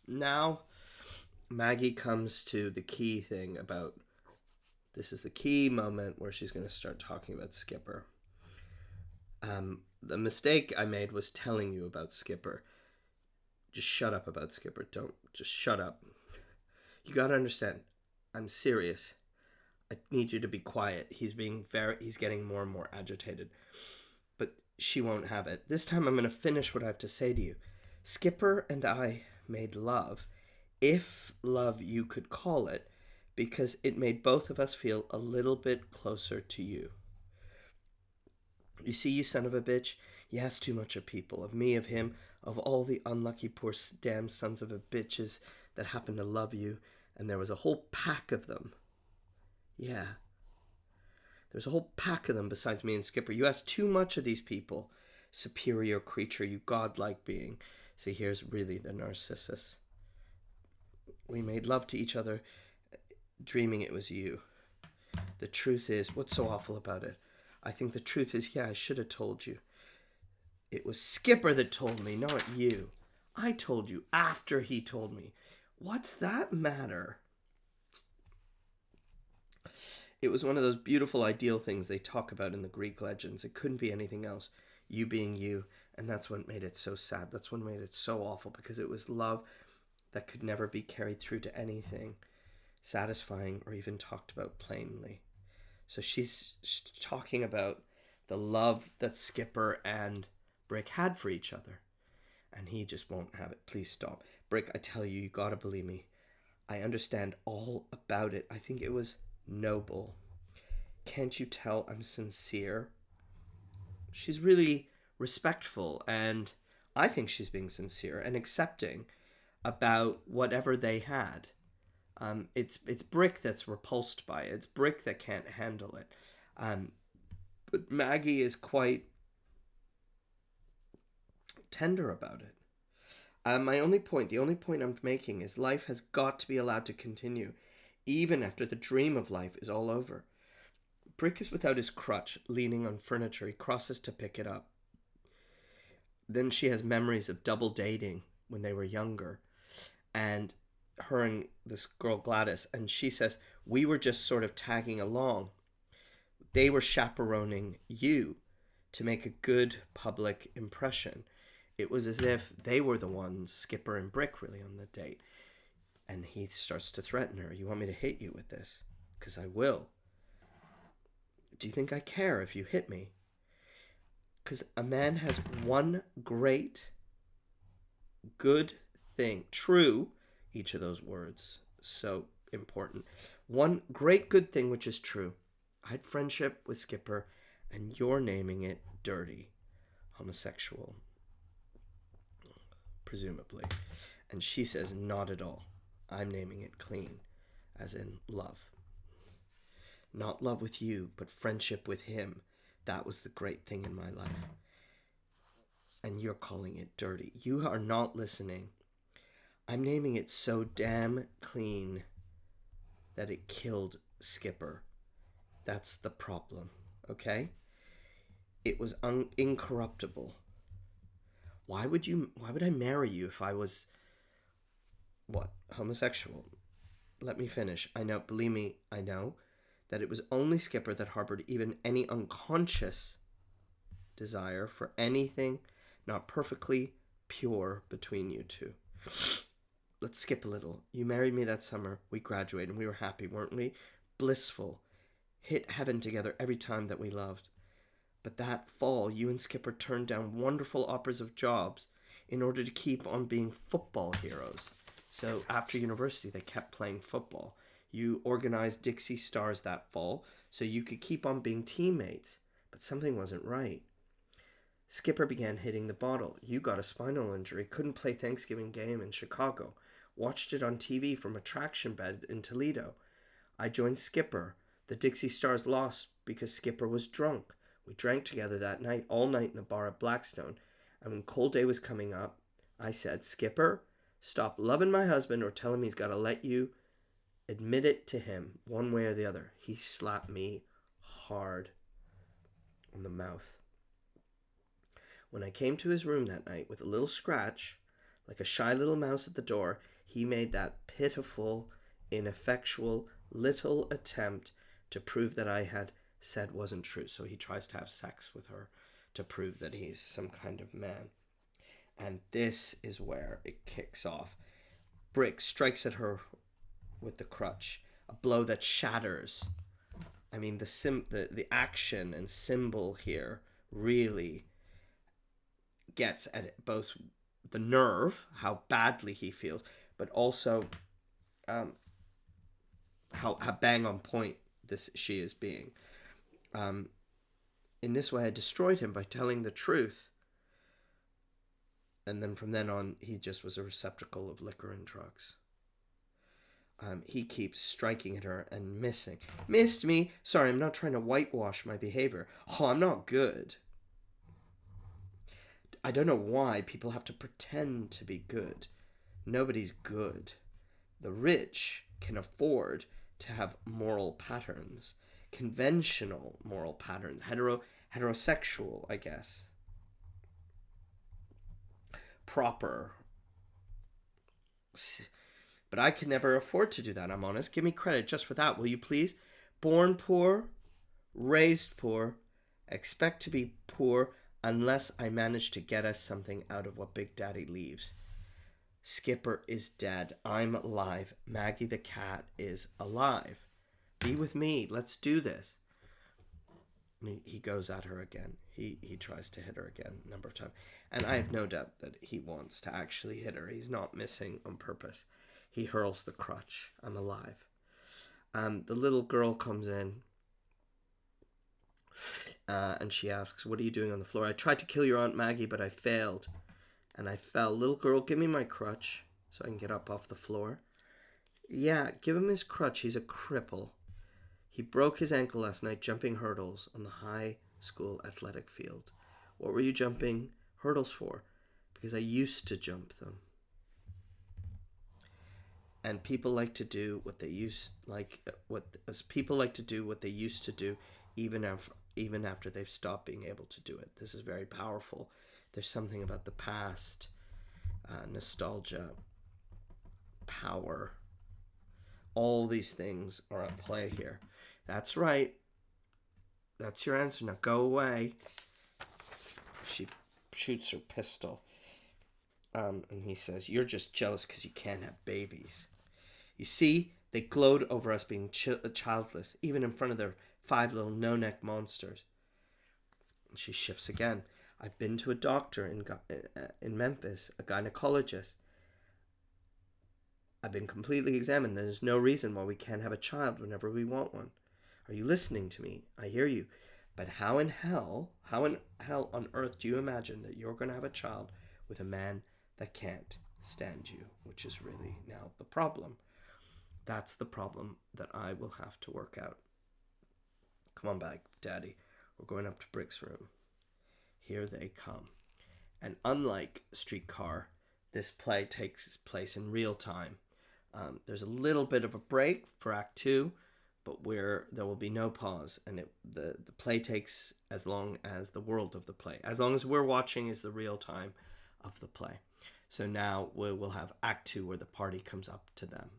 Now, Maggie comes to the key thing about this is the key moment where she's going to start talking about Skipper. The mistake I made was telling you about Skipper. Just shut up about Skipper. Don't just shut up. You got to understand. I'm serious. I need you to be quiet. He's getting more and more agitated. But she won't have it. This time I'm going to finish what I have to say to you. Skipper and I made love, if love you could call it, because it made both of us feel a little bit closer to you. You see, you son of a bitch, you ask too much of people, of me, of him, of all the unlucky poor damn sons of a bitches that happen to love you, and there was a whole pack of them. Yeah, there's a whole pack of them besides me and Skipper. You ask too much of these people. Superior creature, you godlike being. See, here's really the narcissus. We made love to each other, dreaming it was you. The truth is, what's so awful about it? I think the truth is, yeah, I should have told you. It was Skipper that told me, not you. I told you after he told me. What's that matter? It was one of those beautiful ideal things they talk about in the Greek legends. It couldn't be anything else. You being you. And that's what made it so sad. That's what made it so awful, because it was love that could never be carried through to anything satisfying or even talked about plainly. So she's talking about the love that Skipper and Brick had for each other. And he just won't have it. Please stop. Brick, I tell you, you gotta believe me. I understand all about it. I think it was noble. Can't you tell I'm sincere? She's really respectful, and I think she's being sincere and accepting about whatever they had. It's Brick that's repulsed by it. It's Brick that can't handle it. But Maggie is quite tender about it. The only point I'm making is life has got to be allowed to continue, even after the dream of life is all over. Brick is without his crutch, leaning on furniture. He crosses to pick it up. Then she has memories of double dating when they were younger, and her and this girl Gladys, and she says, we were just sort of tagging along. They were chaperoning you to make a good public impression. It was as if they were the ones, Skipper and Brick, really on the date. And he starts to threaten her. You want me to hit you with this? Because I will. Do you think I care if you hit me? Because a man has one great, good thing. True, each of those words. So important. One great good thing which is true. I had friendship with Skipper, and you're naming it dirty. Homosexual. Presumably. And she says, not at all. I'm naming it clean, as in love. Not love with you, but friendship with him. That was the great thing in my life. And you're calling it dirty. You are not listening. I'm naming it so damn clean that it killed Skipper. That's the problem, okay? It was incorruptible. Why would I marry you if I was, homosexual? Let me finish. I know, believe me, I know that it was only Skipper that harbored even any unconscious desire for anything not perfectly pure between you two. Let's skip a little. You married me that summer. We graduated and we were happy, weren't we? Blissful. Hit heaven together every time that we loved. But that fall, you and Skipper turned down wonderful offers of jobs in order to keep on being football heroes. So after university, they kept playing football. You organized Dixie Stars that fall so you could keep on being teammates. But something wasn't right. Skipper began hitting the bottle. You got a spinal injury, couldn't play Thanksgiving game in Chicago. Watched it on TV from a traction bed in Toledo. I joined Skipper. The Dixie Stars lost because Skipper was drunk. We drank together that night, all night in the bar at Blackstone. And when cold day was coming up, I said, Skipper, stop loving my husband or tell him he's got to let you admit it to him one way or the other. He slapped me hard on the mouth. When I came to his room that night with a little scratch, like a shy little mouse at the door, he made that pitiful, ineffectual little attempt to prove that I had said wasn't true. So he tries to have sex with her to prove that he's some kind of man. And this is where it kicks off. Brick strikes at her with the crutch, a blow that shatters. I mean, the action and symbol here really gets at both the nerve, how badly he feels, but also how bang on point she is being. In this way, I destroyed him by telling the truth. And then from then on, he just was a receptacle of liquor and drugs. He keeps striking at her and missing. Missed me? Sorry, I'm not trying to whitewash my behavior. Oh, I'm not good. I don't know why people have to pretend to be good. Nobody's good. The rich can afford to have moral patterns, conventional moral patterns, heterosexual, I guess, proper. But I can never afford to do that, I'm honest. Give me credit just for that, will you please? Born poor, raised poor, expect to be poor unless I manage to get us something out of what Big Daddy leaves. Skipper is dead. I'm alive. Maggie the cat is alive. Be with me. Let's do this. He goes at her again. He tries to hit her again a number of times. And I have no doubt that he wants to actually hit her. He's not missing on purpose. He hurls the crutch. I'm alive. The little girl comes in. And she asks, what are you doing on the floor? I tried to kill your Aunt Maggie, but I failed. And I fell. Little girl, give me my crutch so I can get up off the floor. Yeah, give him his crutch. He's a cripple. He broke his ankle last night jumping hurdles on the high school athletic field. What were you jumping hurdles for? Because I used to jump them. And people like to do what they used to do even after they've stopped being able to do it. This is very powerful. There's something about the past, nostalgia, power. All these things are at play here. That's right. That's your answer. Now go away. She shoots her pistol. And he says, you're just jealous because you can't have babies. You see, they gloat over us being childless, even in front of their 5 little no-neck monsters. And she shifts again. I've been to a doctor in Memphis, a gynecologist. I've been completely examined. There's no reason why we can't have a child whenever we want one. Are you listening to me? I hear you. But how in hell on earth do you imagine that you're going to have a child with a man that can't stand you? Which is really now the problem. That's the problem that I will have to work out. Come on back, Daddy. We're going up to Brick's room. Here they come. And unlike Streetcar, this play takes place in real time. There's a little bit of a break for Act 2, but where there will be no pause, and the play takes as long as the world of the play. As long as we're watching is the real time of the play. So now we'll have Act 2 where the party comes up to them.